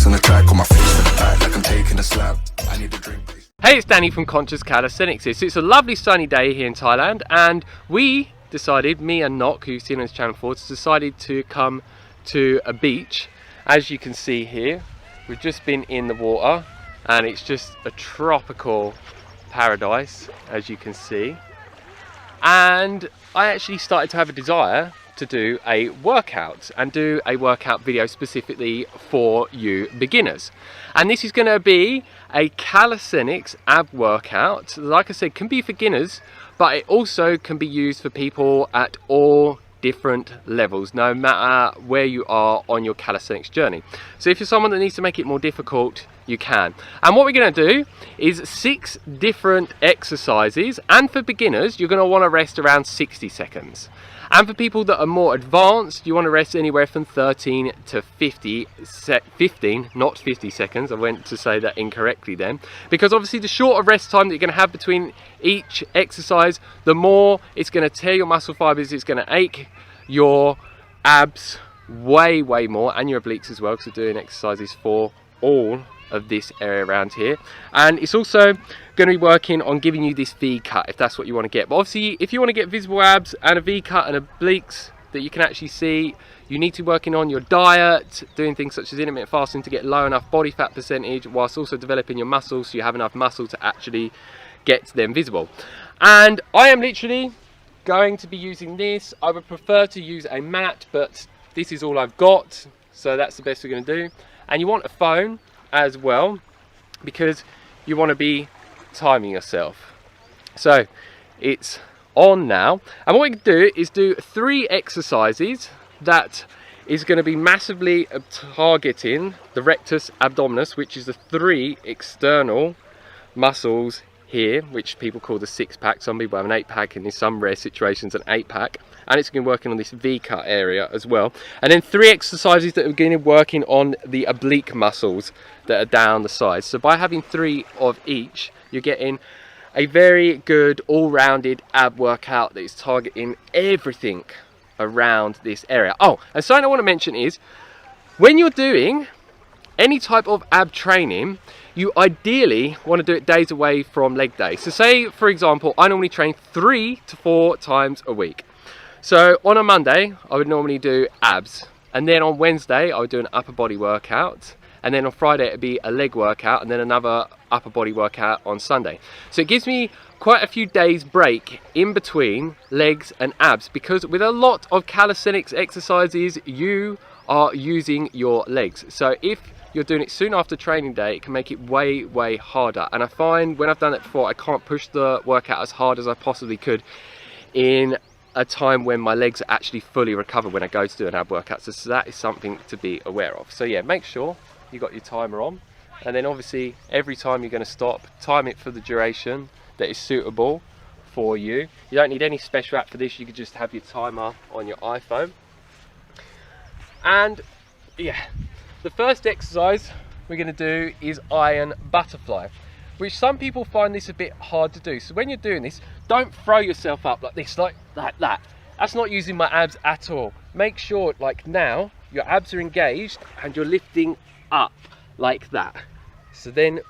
face on the track, on my face to the back like I'm taking a slap. I need a drink, please. Hey, it's Danny from Conscious Calisthenics here. So it's a lovely sunny day here in Thailand, and we decided, me and Nock, who's seen on this channel before, decided to come to a beach. As you can see here, we've just been in the water and it's just a tropical paradise, as you can see. And I actually started to have a desire to do a workout and do a workout video specifically for you beginners. And this is going to be a calisthenics ab workout. Like I said, can be for beginners, but it also can be used for people at all different levels, no matter where you are on your calisthenics journey. So if you're someone that needs to make it more difficult, you can. And what we're going to do is 6 different exercises, and for beginners you're going to want to rest around 60 seconds. And for people that are more advanced, you want to rest anywhere from 13 to 15, not 50 seconds. I went to say that incorrectly then. Because obviously the shorter rest time that you're going to have between each exercise, the more it's going to tear your muscle fibers, it's going to ache your abs way more, and your obliques as well, because we're doing exercises for all of this area around here. And it's also going to be working on giving you this V cut if that's what you want to get. But obviously if you want to get visible abs and a V cut and obliques that you can actually see, you need to be working on your diet, doing things such as intermittent fasting to get low enough body fat percentage, whilst also developing your muscles so you have enough muscle to actually get them visible. And I am literally going to be using this. I would prefer to use a mat, but this is all I've got, so that's the best we're going to do. And you want a phone as well, because you want to be timing yourself. So it's on now, and what we can do is do 3 exercises that is going to be massively targeting the rectus abdominis, which is the 3 external muscles here, which people call the 6-pack. Some people have an 8-pack, and in some rare situations an 8-pack. And it's going to be working on this V-cut area as well. And then 3 exercises that are going to be working on the oblique muscles that are down the sides. So by having 3 of each, you're getting a very good all-rounded ab workout that is targeting everything around this area. Oh, and something I want to mention is, when you're doing any type of ab training, you ideally want to do it days away from leg day. So say, for example, I normally train 3 to 4 times a week. So on a Monday, I would normally do abs. And then on Wednesday, I would do an upper body workout. And then on Friday, it'd be a leg workout, and then another upper body workout on Sunday. So it gives me quite a few days break in between legs and abs, because with a lot of calisthenics exercises, you are using your legs. So if you're doing it soon after training day, it can make it way harder. And I find when I've done it before, I can't push the workout as hard as I possibly could in a time when my legs are actually fully recovered when I go to do an ab workout. So that is something to be aware of. So yeah, make sure you got your timer on, and then obviously every time you're going to stop, time it for the duration that is suitable for you. You don't need any special app for this, you could just have your timer on your iPhone. And yeah, the first exercise we're going to do is iron butterfly, which some people find this a bit hard to do. So when you're doing this, don't throw yourself up like this, like that. That's not using my abs at all. Make sure, like now, your abs are engaged and you're lifting up like that. So then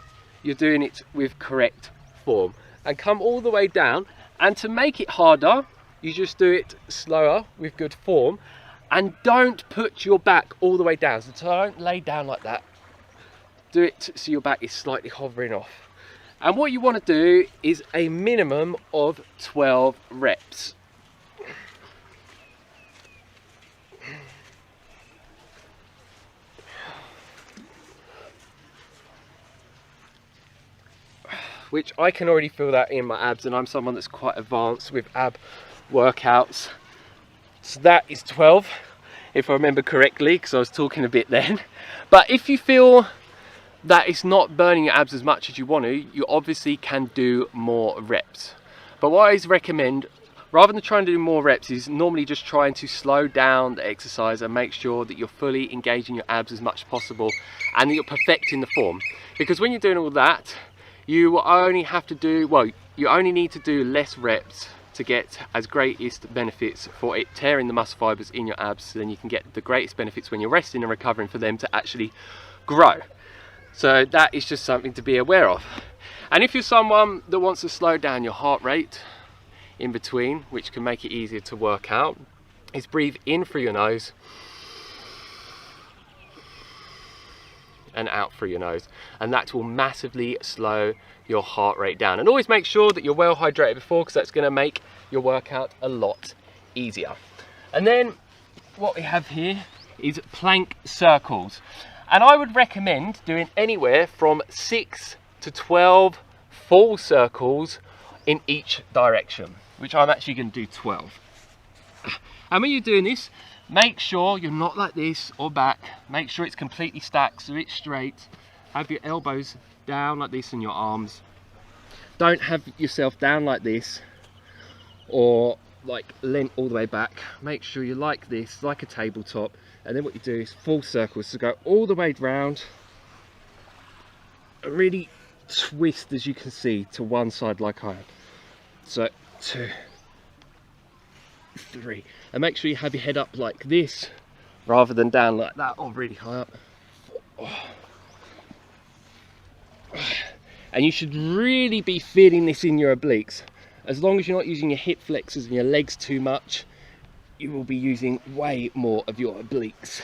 you're doing it with correct form. And come all the way down. And to make it harder, you just do it slower with good form. And don't put your back all the way down. So don't lay down like that. Do it so your back is slightly hovering off. And what you want to do is a minimum of 12 reps. Which I can already feel that in my abs, and I'm someone that's quite advanced with ab workouts. So that is 12, if I remember correctly, because I was talking a bit then. But if you feel that it's not burning your abs as much as you want to, you obviously can do more reps. But what I always recommend, rather than trying to do more reps, is normally just trying to slow down the exercise and make sure that you're fully engaging your abs as much as possible and that you're perfecting the form. Because when you're doing all that, you only have to do, well, you only need to do less reps to get as greatest benefits for it tearing the muscle fibers in your abs. So then you can get the greatest benefits when you're resting and recovering, for them to actually grow. So that is just something to be aware of. And if you're someone that wants to slow down your heart rate in between, which can make it easier to work out, is breathe in through your nose and out through your nose, and that will massively slow your heart rate down. And always make sure that you're well hydrated before, because that's going to make your workout a lot easier. And then what we have here is plank circles, and I would recommend doing anywhere from 6 to 12 full circles in each direction, which I'm actually going to do 12. And when you're doing this, make sure you're not like this or back. Make sure it's completely stacked so it's straight. Have your elbows down like this and your arms. Don't have yourself down like this or like leant all the way back. Make sure you're like this, like a tabletop. And then what you do is full circles, so go all the way round. Really twist, as you can see, to one side like I am. So 2, 3, and make sure you have your head up like this rather than down like that or really high up. 4. And you should really be feeling this in your obliques. As long as you're not using your hip flexors and your legs too much, you will be using way more of your obliques.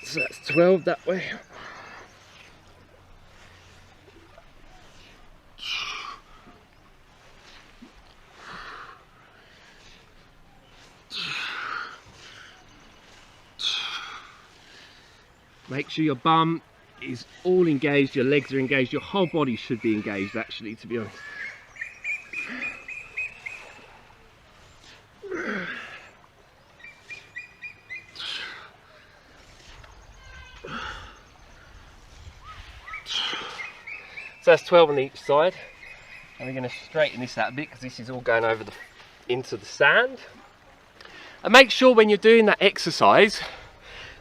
So that's 12 that way. Make sure your bum is all engaged, your legs are engaged, your whole body should be engaged actually, to be honest. So that's 12 on each side, and we're going to straighten this out a bit because this is all going over into the sand. And make sure when you're doing that exercise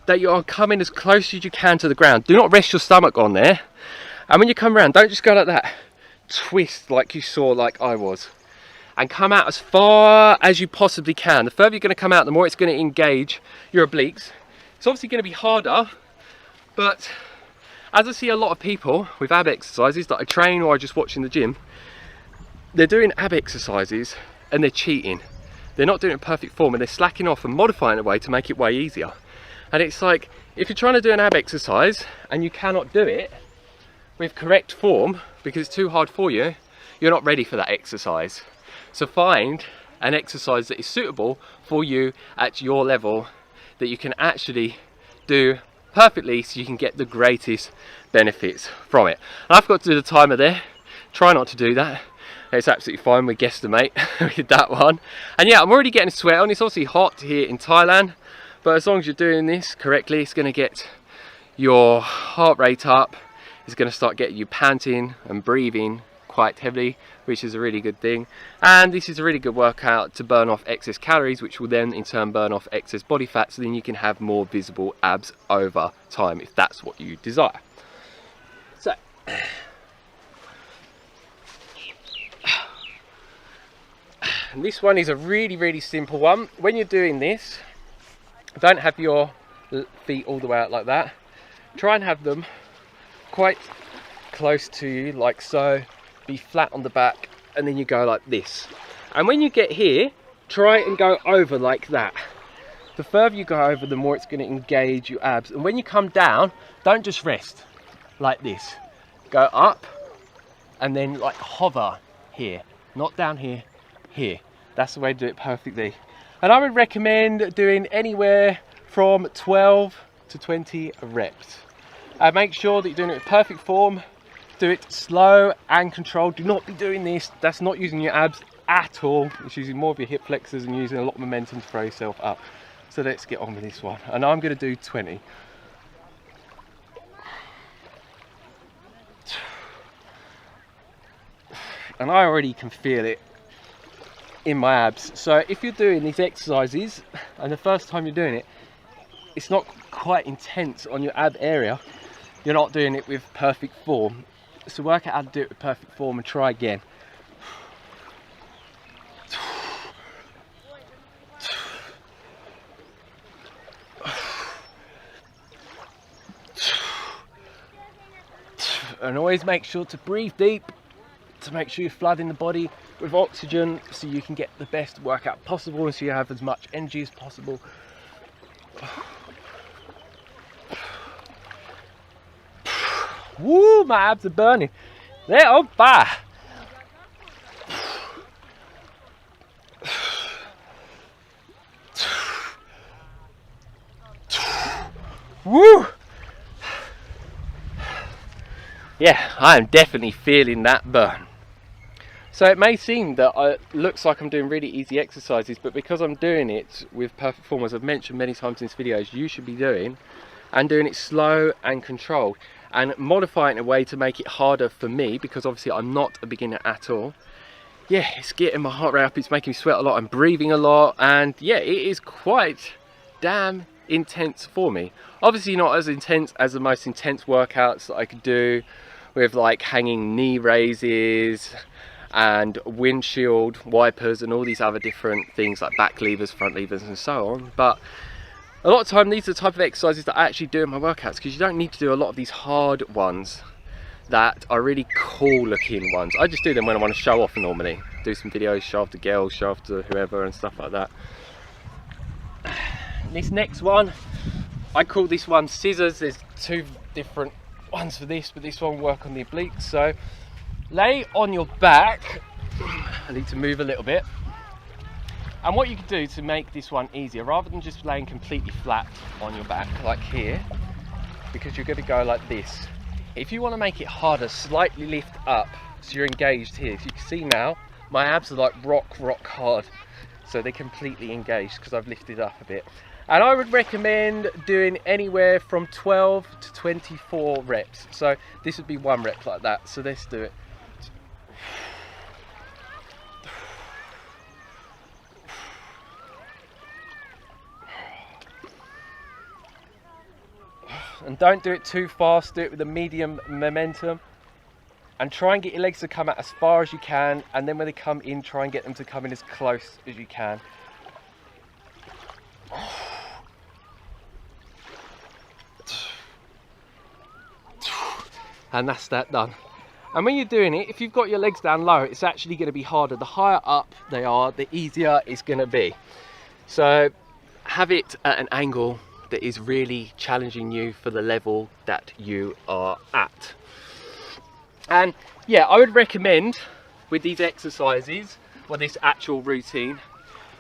that you are coming as close as you can to the ground. Do not rest your stomach on there. And when you come around, don't just go like that. Twist like you saw, like I was. And come out as far as you possibly can. The further you're going to come out, the more it's going to engage your obliques. It's obviously going to be harder, but as I see a lot of people with ab exercises that I train or I just watch in the gym, they're doing ab exercises and they're cheating. They're not doing it in perfect form and they're slacking off and modifying it away to make it way easier. And it's like, if you're trying to do an ab exercise and you cannot do it with correct form because it's too hard for you, you're not ready for that exercise. So find an exercise that is suitable for you at your level that you can actually do perfectly so you can get the greatest benefits from it. And I've got to do the timer there. Try not to do that. It's absolutely fine, we guesstimate with that one. And yeah, I'm already getting sweat on. It's obviously hot here in Thailand, but as long as you're doing this correctly, it's going to get your heart rate up. It's going to start getting you panting and breathing quite heavily, which is a really good thing. And this is a really good workout to burn off excess calories, which will then in turn burn off excess body fat, so then you can have more visible abs over time if that's what you desire. So and this one is a really simple one. When you're doing this, don't have your feet all the way out like that. Try and have them quite close to you, like so. Be flat on the back, and then you go like this. And when you get here, try and go over like that. The further you go over, the more it's going to engage your abs. And when you come down, don't just rest like this. Go up and then like hover here, not down here, here. That's the way to do it perfectly. And I would recommend doing anywhere from 12 to 20 reps. Make sure that you're doing it in perfect form. Do it slow and controlled. Do not be doing this. That's not using your abs at all. It's using more of your hip flexors and using a lot of momentum to throw yourself up. So let's get on with this one. And I'm going to do 20. And I already can feel it in my abs. So if you're doing these exercises and the first time you're doing it, it's not quite intense on your ab area, you're not doing it with perfect form. So work out how to do it with perfect form and try again. And always make sure to breathe deep, to make sure you're flooding the body with oxygen so you can get the best workout possible and so you have as much energy as possible. Woo, my abs are burning. They're on fire. Woo! Yeah, I am definitely feeling that burn. So it may seem that it looks like I'm doing really easy exercises, but because I'm doing it with perfect form, as I've mentioned many times in this video, you should be doing, and doing it slow and controlled, and modify it in a way to make it harder for me, because obviously I'm not a beginner at all. Yeah, it's getting my heart rate up, it's making me sweat a lot, I'm breathing a lot, and yeah, it is quite damn intense for me. Obviously not as intense as the most intense workouts that I could do with like hanging knee raises and windshield wipers and all these other different things like back levers, front levers and so on. But a lot of time these are the type of exercises that I actually do in my workouts, because you don't need to do a lot of these hard ones that are really cool looking ones. I just do them when I want to show off normally. Do some videos, show off to girls, show off to whoever and stuff like that. This next one, I call this one scissors. There's two different ones for this, but this one will work on the obliques. So lay on your back. I need to move a little bit. And what you can do to make this one easier, rather than just laying completely flat on your back like here, because you're going to go like this, if you want to make it harder, slightly lift up so you're engaged here. So you can see now my abs are like rock hard, so they're completely engaged because I've lifted up a bit. And I would recommend doing anywhere from 12 to 24 reps. So this would be one rep like that. So let's do it. And don't do it too fast, do it with a medium momentum. And try and get your legs to come out as far as you can. And then when they come in, try and get them to come in as close as you can. And that's that done. And when you're doing it, if you've got your legs down low, it's actually going to be harder. The higher up they are, the easier it's going to be. So have it at an angle that is really challenging you for the level that you are at. And yeah, I would recommend with these exercises, or this actual routine,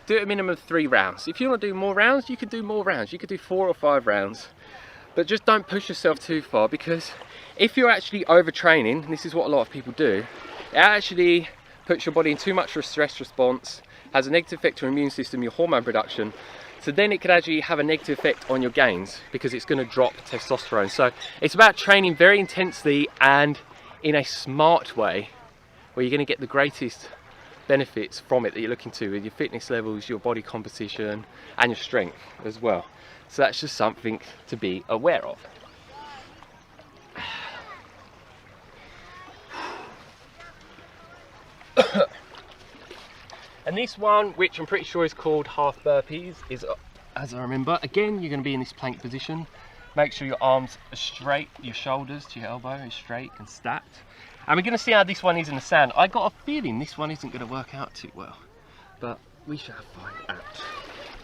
do a minimum of 3 rounds. If you want to do more rounds, you can do more rounds. You could do 4 or 5 rounds. But just don't push yourself too far, because if you're actually overtraining, and this is what a lot of people do, it actually puts your body in too much of a stress response, has a negative effect on your immune system, your hormone production. So then it could actually have a negative effect on your gains, because it's going to drop testosterone. So it's about training very intensely and in a smart way, where you're going to get the greatest benefits from it that you're looking to, with your fitness levels, your body composition and your strength as well. So that's just something to be aware of. And this one, which I'm pretty sure is called half burpees, is, as I remember, again, you're going to be in this plank position. Make sure your arms are straight, your shoulders to your elbow is straight and stacked. And we're going to see how this one is in the sand. I got a feeling this one isn't going to work out too well, but we shall find out.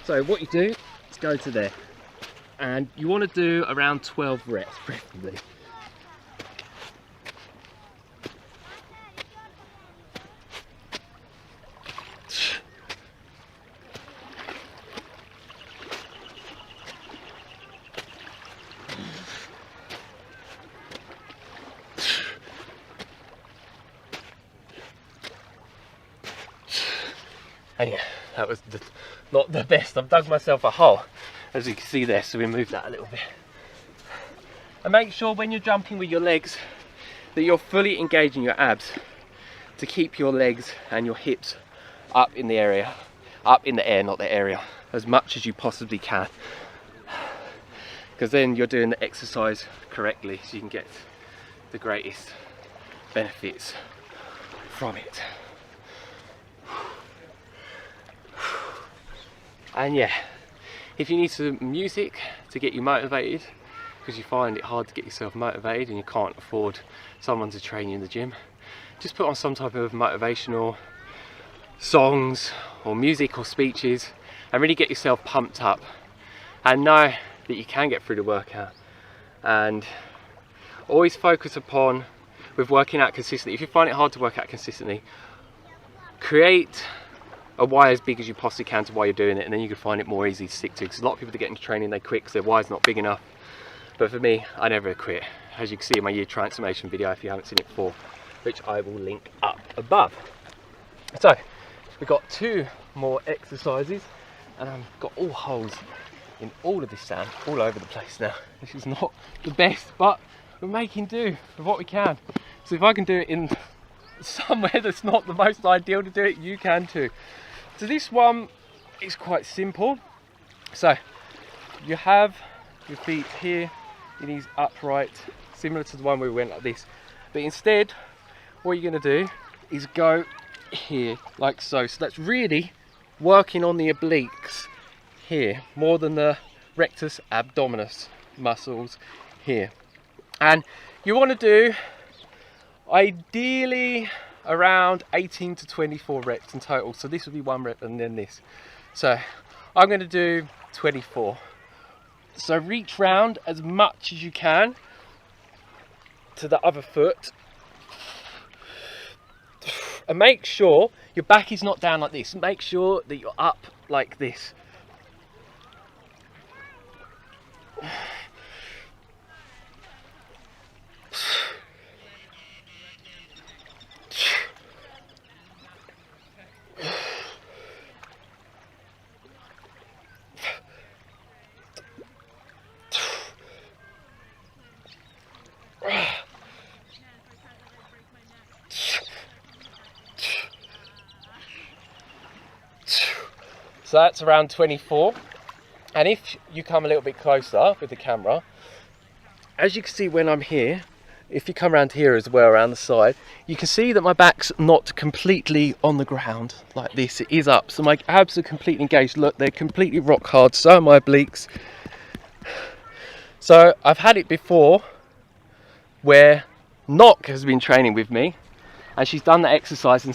So what you do is go to there, and you want to do around 12 reps, preferably. And yeah, that was not the best. I've dug myself a hole, as you can see there, so we move that a little bit. And make sure when you're jumping with your legs that you're fully engaging your abs to keep your legs and your hips up in the area, up in the air, not the area, as much as you possibly can. because then you're doing the exercise correctly, so you can get the greatest benefits from it. And yeah, if you need some music to get you motivated, because you find it hard to get yourself motivated and you can't afford someone to train you in the gym, just put on some type of motivational songs or music or speeches and really get yourself pumped up, and know that you can get through the workout. And always focus upon, with working out consistently, if you find it hard to work out consistently, create a why as big as you possibly can to why you're doing it, and then you can find it more easy to stick to, because a lot of people that get into training, they quit because their why is not big enough. But for me, I never quit, as you can see in my year transformation video if you haven't seen it before, which I will link up above. So we've got 2 more exercises, and I've got all holes in all of this sand all over the place now, which is not the best, but we're making do with what we can. So if I can do it in somewhere that's not the most ideal to do it, you can too. So this one is quite simple. So you have your feet here, your knees upright, similar to the one where we went like this, but instead what you're going to do is go here like so. So that's really working on the obliques here more than the rectus abdominis muscles here. And you want to do ideally around 18 to 24 reps in total. So this will be 1 rep and then this. So I'm going to do 24. So reach round as much as you can to the other foot, and make sure your back is not down like this. Make sure that you're up like this. So that's around 24, and if you come a little bit closer with the camera, as you can see when I'm here, if you come around here as well, around the side, you can see that my back's not completely on the ground like this, it is up, so my abs are completely engaged. Look, they're completely rock hard, so are my obliques. So I've had it before where Nock has been training with me, and she's done the exercise and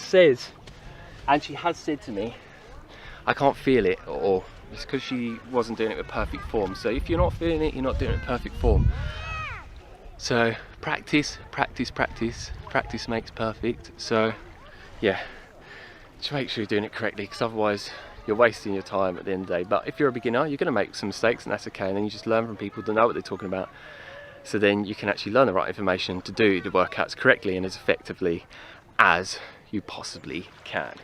she has said to me, I can't feel it, or it's because she wasn't doing it with perfect form. So if you're not feeling it, you're not doing it in perfect form. So practice, practice, practice. Practice makes perfect. So yeah, just make sure you're doing it correctly, because otherwise you're wasting your time at the end of the day. But if you're a beginner, you're going to make some mistakes, and that's okay. And then you just learn from people that know what they're talking about. So then you can actually learn the right information to do the workouts correctly and as effectively as you possibly can.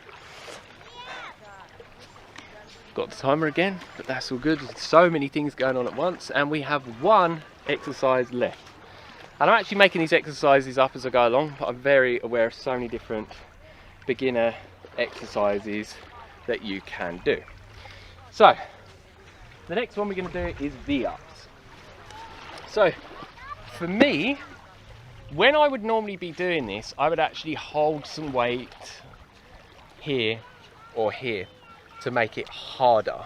Got the timer again, but that's all good. There's so many things going on at once, and we have 1 exercise left. And I'm actually making these exercises up as I go along, but I'm very aware of so many different beginner exercises that you can do. So the next one we're going to do is V-ups. So for me, when I would normally be doing this, I would actually hold some weight here or here to make it harder,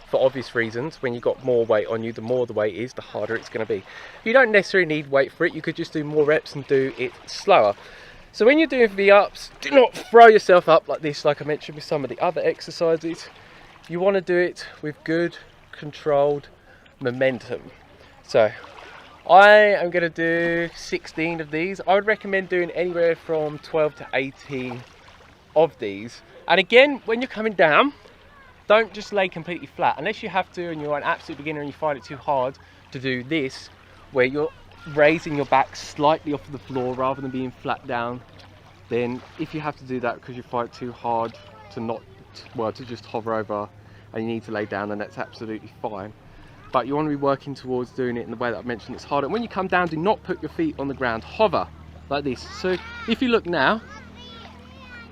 for obvious reasons. When you've got more weight on you, the more the weight is, the harder it's going to be. You don't necessarily need weight for it, you could just do more reps and do it slower. So when you're doing V-ups, do not throw yourself up like this, like I mentioned with some of the other exercises. You want to do it with good controlled momentum. So I am going to do 16 of these. I would recommend doing anywhere from 12 to 18 of these. And again, when you're coming down, don't just lay completely flat, unless you have to and you're an absolute beginner and you find it too hard to do this, where you're raising your back slightly off the floor rather than being flat down. Then if you have to do that because you find it too hard to just hover over and you need to lay down, then that's absolutely fine. But you want to be working towards doing it in the way that I've mentioned, it's harder. When you come down, do not put your feet on the ground, hover like this. So if you look now,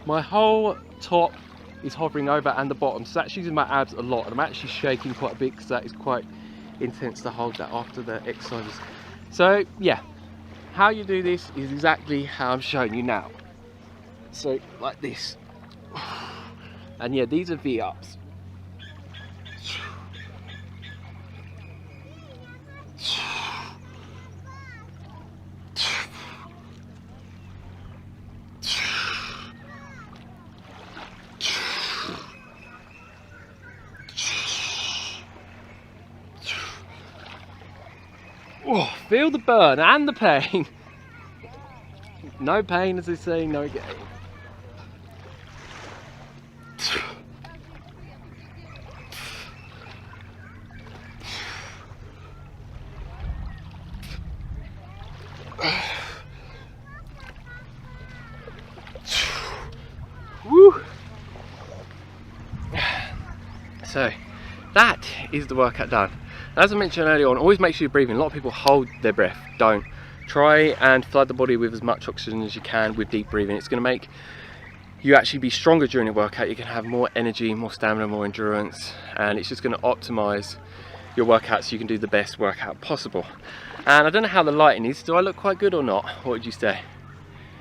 my whole top is hovering over and the bottom, so that's using my abs a lot, and I'm actually shaking quite a bit because that is quite intense to hold that after the exercises. So yeah, how you do this is exactly how I'm showing you now. So like this, and yeah, these are V-ups. Oh, feel the burn and the pain. No pain, as they say, no gain. Woo. So that is the workout done. As I mentioned earlier on, always make sure you're breathing. A lot of people hold their breath. Don't. Try and flood the body with as much oxygen as you can with deep breathing. It's going to make you actually be stronger during the workout. You can have more energy, more stamina, more endurance, and it's just going to optimize your workout so you can do the best workout possible. And I don't know how the lighting is. Do I look quite good or not? What would you say?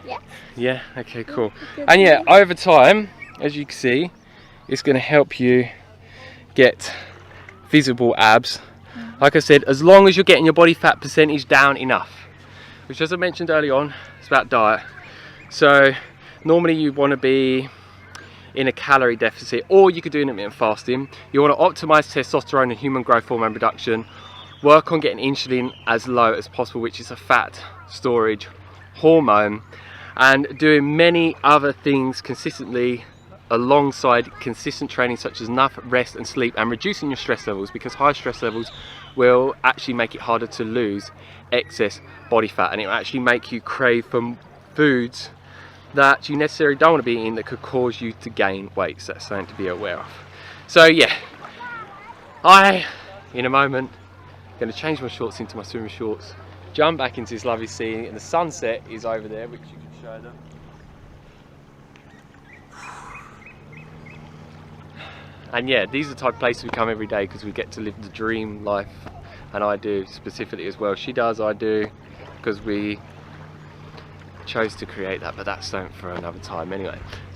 Yeah. Yeah? Okay, cool. And yeah, over time, as you can see, it's going to help you get visible abs. Like I said, as long as you're getting your body fat percentage down enough, which, as I mentioned early on, it's about diet. So normally you want to be in a calorie deficit, or you could do intermittent fasting. You want to optimize testosterone and human growth hormone production, work on getting insulin as low as possible, which is a fat storage hormone, and doing many other things consistently alongside consistent training, such as enough rest and sleep, and reducing your stress levels, because high stress levels will actually make it harder to lose excess body fat, and it will actually make you crave for foods that you necessarily don't want to be eating that could cause you to gain weight. So that's something to be aware of. So yeah, in a moment going to change my shorts into my swimming shorts, jump back into this lovely sea, and the sunset is over there, which you can show them. And yeah, these are the type of places we come every day because we get to live the dream life, and I do specifically as well. She does, I do, because we chose to create that, but that's something for another time anyway.